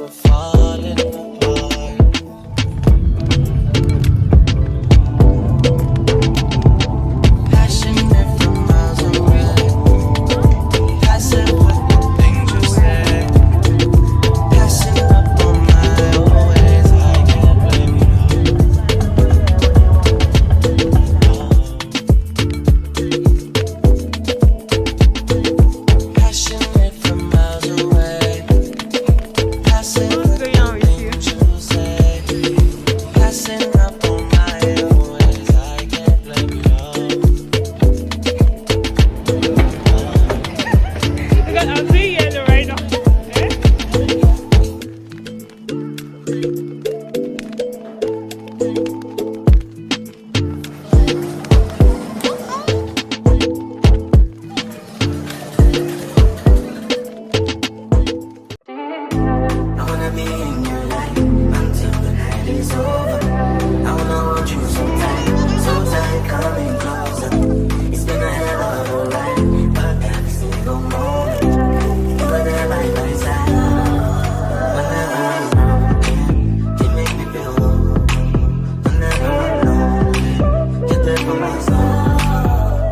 we're falling apart. Passionate from miles away, passive with the things you say, passing up on my always. I can't blame you. Passionate from miles away, passive with the things you say, passing up on my always. I can't blame you. I'm seeing it right now. I wanna be in your life until the night is over. I wanna hold you so tight, coming closer. It's been a hell of a ride, but every single moment you were there by my side. Whenever I'm around, you make me feel low. Whenever I'm alone, you're there for my soul.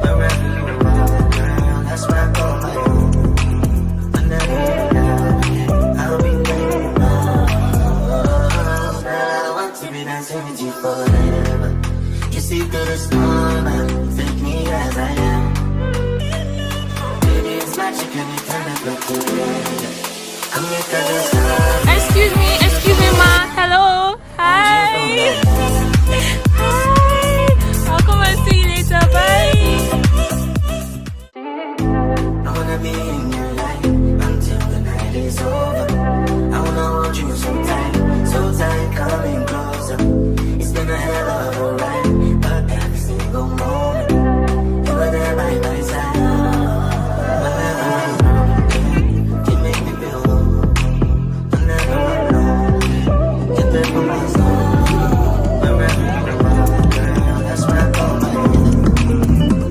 Wherever you are, girl, that's where I call my own. Whenever you're down, I'll be there. I want to be dancing with you forever. You see through the storm and take me as I am. Baby, it's magic and you turn it look good. I'm your cousin, star. Excuse me, ma. Hello. Hi. Hi. I'll come and see you later. Bye. I wanna be in your life until the night is over. I wanna hold you so tight, coming closer. It's been a hell of a ride, but every single moment you were there by my side. Whenever I'm around, you make me feel low. Whenever I'm alone, you're there for my soul. Wherever you are, girl, that's where I call my own.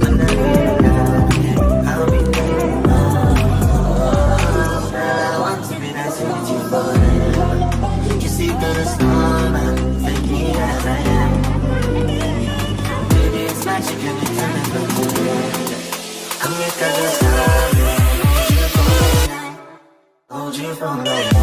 Whenever you're down, I'll be there. I want to be dancing with you forever. You see through the storm and take me as I am. Baby, it's magic and you turn it look good. I'm your cousin, star. Hold you for me.